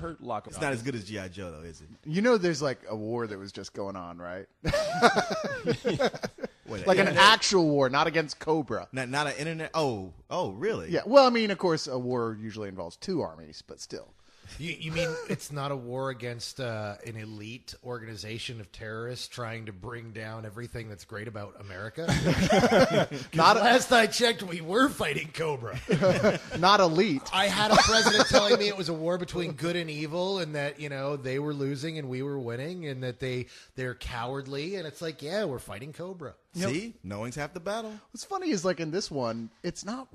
Kurt Lockerman. It's not as good as G.I. Joe, though, is it? You know, there's like a war that was just going on, right? Wait, like an actual war, not against Cobra. Not an internet. Oh, really? Yeah. Well, I mean, of course, a war usually involves two armies, but still. You mean it's not a war against an elite organization of terrorists trying to bring down everything that's great about America? Last I checked, we were fighting Cobra. Not elite. I had a president telling me it was a war between good and evil, and that they were losing and we were winning, and that they're cowardly. And it's like, yeah, we're fighting Cobra. See, knowing's half the battle. What's funny is like in this one, it's not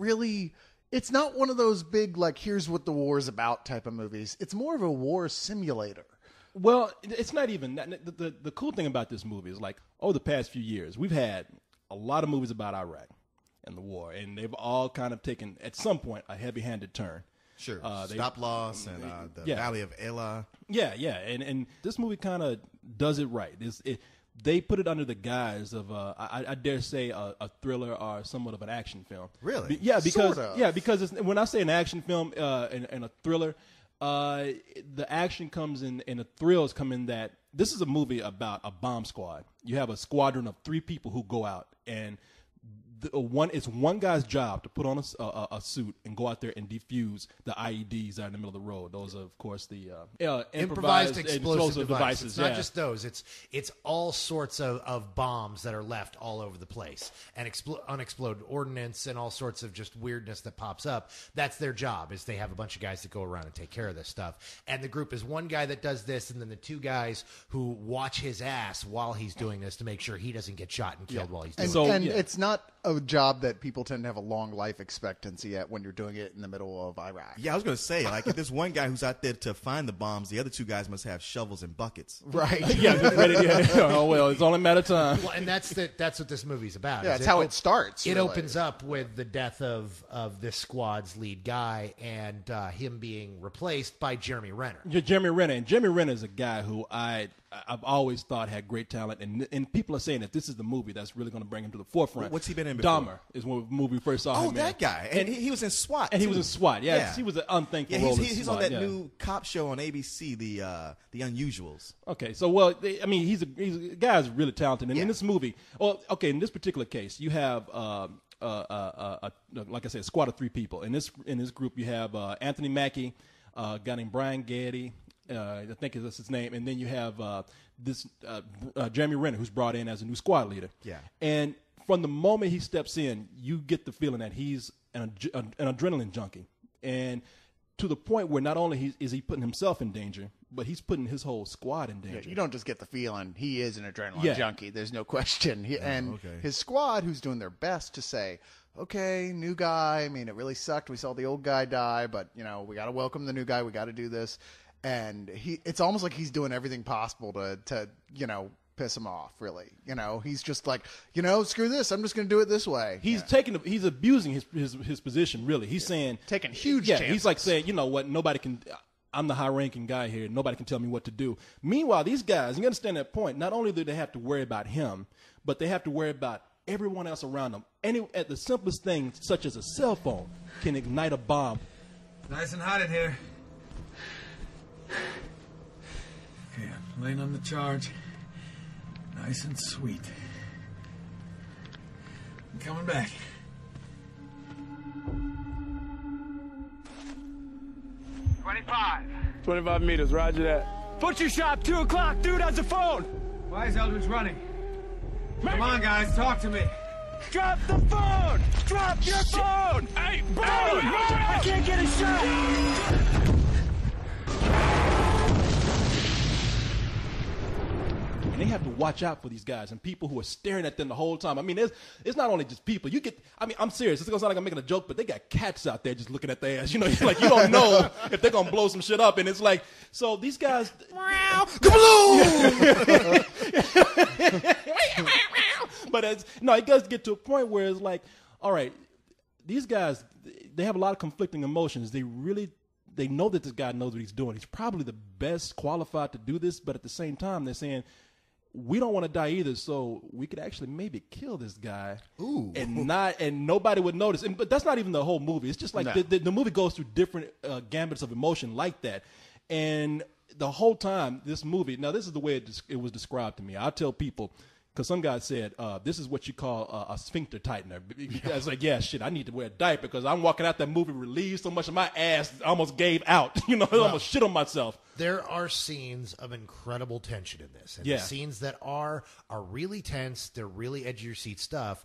one of those big, like, here's what the war's about type of movies. It's more of a war simulator. Well, it's not even that. The cool thing about this movie is, like, over the past few years, we've had a lot of movies about Iraq and the war, and they've all kind of taken, at some point, a heavy-handed turn. Sure. Stop Loss and the Valley of Elah. Yeah, and this movie kind of does it right. They put it under the guise of, I dare say, a thriller or somewhat of an action film. Really? Because when I say an action film and a thriller, the action comes in and the thrills come in that this is a movie about a bomb squad. You have a squadron of 3 people who go out, and it's one guy's job to put on a suit and go out there and defuse the IEDs that are in the middle of the road. Those are, of course, the improvised explosive devices. It's not just those. It's all sorts of bombs that are left all over the place, and unexploded ordnance and all sorts of just weirdness that pops up. That's their job, is they have a bunch of guys that go around and take care of this stuff. And the group is one guy that does this, and then the 2 guys who watch his ass while he's doing this to make sure he doesn't get shot and killed while he's doing it. And it's not a job that people tend to have a long life expectancy at when you're doing it in the middle of Iraq. Yeah, I was going to say, like, if there's one guy who's out there to find the bombs, the other 2 guys must have shovels and buckets. Right. Oh, well, it's only a matter of time. Well, and that's what this movie's about. Yeah, that's how it starts. It opens up with the death of this squad's lead guy and him being replaced by Jeremy Renner. Jeremy Renner is a guy who I've always thought had great talent, and people are saying that this is the movie that's really going to bring him to the forefront. What's he been in before? Dahmer is one movie we first saw him in. Oh, that guy. And he was in SWAT, And too. he was in SWAT, yeah. He was an unthankful role in he's SWAT, on that new cop show on ABC, The Unusuals. Okay, so, he's a guy's really talented. And in this movie, in this particular case, you have, like I said, a squad of 3 people. In this group, you have Anthony Mackie, a guy named Brian Getty, I think that's his name, and then you have Jeremy Renner, who's brought in as a new squad leader. Yeah. And from the moment he steps in, you get the feeling that he's an adrenaline junkie, and to the point where not only is he putting himself in danger, but he's putting his whole squad in danger. Yeah, you don't just get the feeling he is an adrenaline junkie. There's no question. His squad, who's doing their best to say, okay, new guy. I mean, it really sucked. We saw the old guy die, but we got to welcome the new guy. We got to do this. And it's almost like he's doing everything possible to piss him off, really. He's just like, screw this. I'm just going to do it this way. He's abusing his position, really. He's saying, taking huge chances. He's like saying, you know what, I'm the high-ranking guy here. Nobody can tell me what to do. Meanwhile, these guys, you understand that point, not only do they have to worry about him, but they have to worry about everyone else around them. At the simplest things, such as a cell phone, can ignite a bomb. Nice and hot in here. Okay, I'm laying on the charge. Nice and sweet. I'm coming back. $25. 25 meters, roger that. Butcher shop, 2 o'clock. Dude has a phone. Why is Eldridge running? Come on, guys, talk to me. Drop the phone! Drop your phone! Hey, phone! I can't get a shot! And they have to watch out for these guys and people who are staring at them the whole time. I mean, it's not only just people. I'm serious. It's going to sound like I'm making a joke, but they got cats out there just looking at their ass. Like you don't know if they're going to blow some shit up. And it's like, so these guys. But it does get to a point where it's like, all right, these guys, they have a lot of conflicting emotions. They know that this guy knows what he's doing. He's probably the best qualified to do this, but at the same time, they're saying, we don't want to die either, so we could actually maybe kill this guy. Ooh. And nobody would notice. But that's not even the whole movie. It's just like the movie goes through different gambits of emotion like that. And the whole time, this movie, now this is the way it was described to me. I tell people, because some guy said, this is what you call a sphincter tightener. I was like, yeah, shit, I need to wear a diaper because I'm walking out that movie relieved so much of my ass almost gave out. I almost shit on myself. There are scenes of incredible tension in this. And the scenes that are really tense, they're really edge of your seat stuff.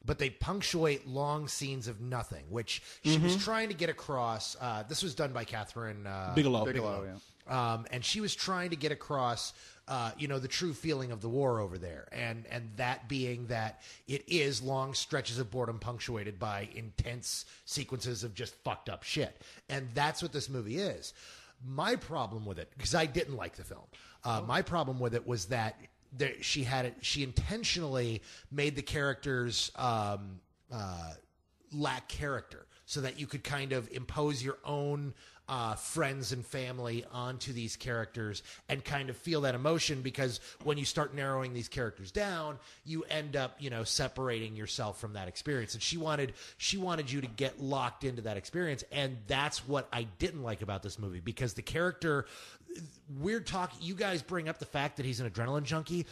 But they punctuate long scenes of nothing, which she was trying to get across. This was done by Catherine Bigelow. And she was trying to get across, the true feeling of the war over there. And that being that it is long stretches of boredom punctuated by intense sequences of just fucked up shit. And that's what this movie is. My problem with it, because I didn't like the film, my problem with it was that she intentionally made the characters lack character so that you could kind of impose your own friends and family onto these characters and kind of feel that emotion, because when you start narrowing these characters down, you end up, separating yourself from that experience. And she wanted you to get locked into that experience. And that's what I didn't like about this movie, because the character, weird talk, you guys bring up the fact that he's an adrenaline junkie.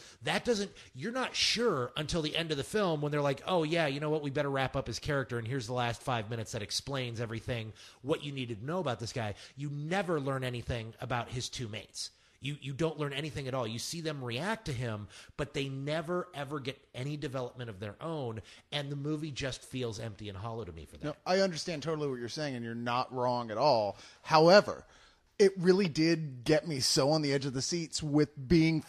You're not sure until the end of the film when they're like, oh yeah, you know what, we better wrap up his character, and here's the last 5 minutes that explains everything, what you needed to know about this guy. You never learn anything about his two mates. You don't learn anything at all. You see them react to him, but they never, ever get any development of their own, and the movie just feels empty and hollow to me for that. No, I understand totally what you're saying, and you're not wrong at all. However, it really did get me so on the edge of the seats with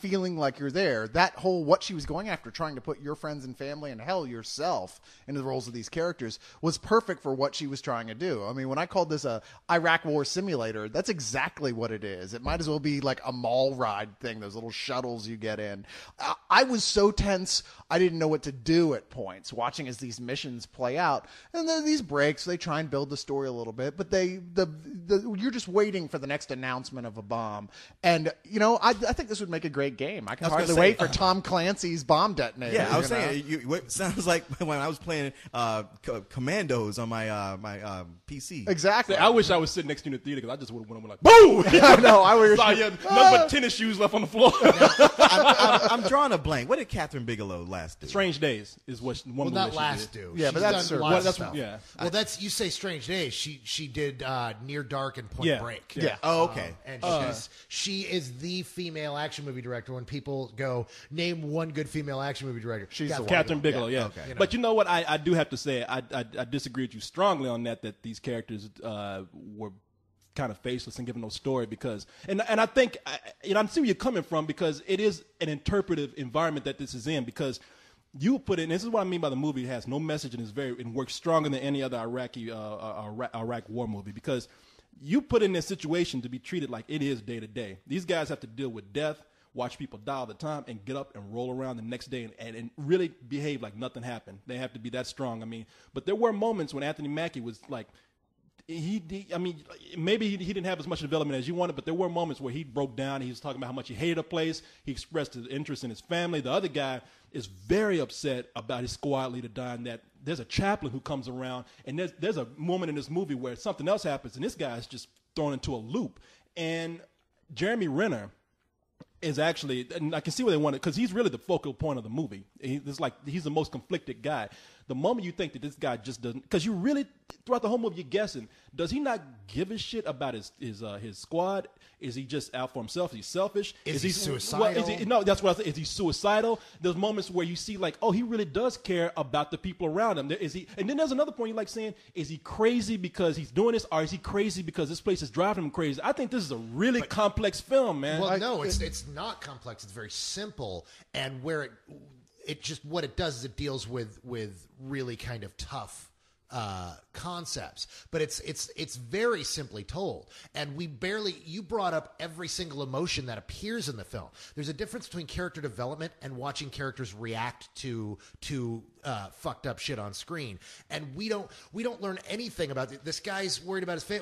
feeling like you're there. That whole, what she was going after, trying to put your friends and family and hell yourself into the roles of these characters, was perfect for what she was trying to do. I mean, when I called this a Iraq War simulator, that's exactly what it is. It might as well be like a mall ride thing, those little shuttles you get in. I was so tense, I didn't know what to do at points, watching as these missions play out. And then these breaks, they try and build the story a little bit, but you're just waiting for the next announcement of a bomb. And I think this would make a great game. I can hardly wait for Tom Clancy's bomb detonator. Yeah, I was saying it sounds like when I was playing Commandos on my PC. Exactly. I wish I was sitting next to you in the theater, because I just would have went like, boom. No, I was nothing but tennis shoes left on the floor. I'm drawing a blank. What did Catherine Bigelow last do? Strange Days is what one of the not last do. Yeah, but that's stuff. Yeah. Well, that's, you say Strange Days. She did Near Dark and Point Break. Yeah. Oh, okay. And she is the female action movie director. When people go, name one good female action movie director, she's the Catherine Bigelow. Yeah. Okay. But you know what? I do have to say I disagree with you strongly on that these characters were kind of faceless and given no story, because and I think I see where you're coming from, because it is an interpretive environment that this is in, because you put in, this is what I mean by the movie has no message and and works stronger than any other Iraq war movie, because you put in this situation to be treated like it is day to day. These guys have to deal with death, watch people die all the time, and get up and roll around the next day and really behave like nothing happened. They have to be that strong. I mean, but there were moments when Anthony Mackie was like, maybe he didn't have as much development as you wanted, but there were moments where he broke down. He was talking about how much he hated a place. He expressed his interest in his family. The other guy is very upset about his squad leader dying. That there's a chaplain who comes around, and there's a moment in this movie where something else happens, and this guy is just thrown into a loop. And Jeremy Renner is actually, and I can see where they want it, because he's really the focal point of the movie. He's the most conflicted guy. The moment you think that this guy just doesn't, because you really, throughout the whole movie, you're guessing, does he not give a shit about his squad? Is he just out for himself? Is he selfish? Is he suicidal? No, that's what I said. Is he suicidal? There's moments where you see like, oh, he really does care about the people around him. And then there's another point you like saying, is he crazy because he's doing this, or is he crazy because this place is driving him crazy? I think this is a really complex film, man. Well, no, it's not complex. It's very simple, and where it just, what it does is it deals with really kind of tough concepts, but it's very simply told. And you brought up every single emotion that appears in the film. There's a difference between character development and watching characters react to fucked up shit on screen. And we don't learn anything about this guy's worried about his family.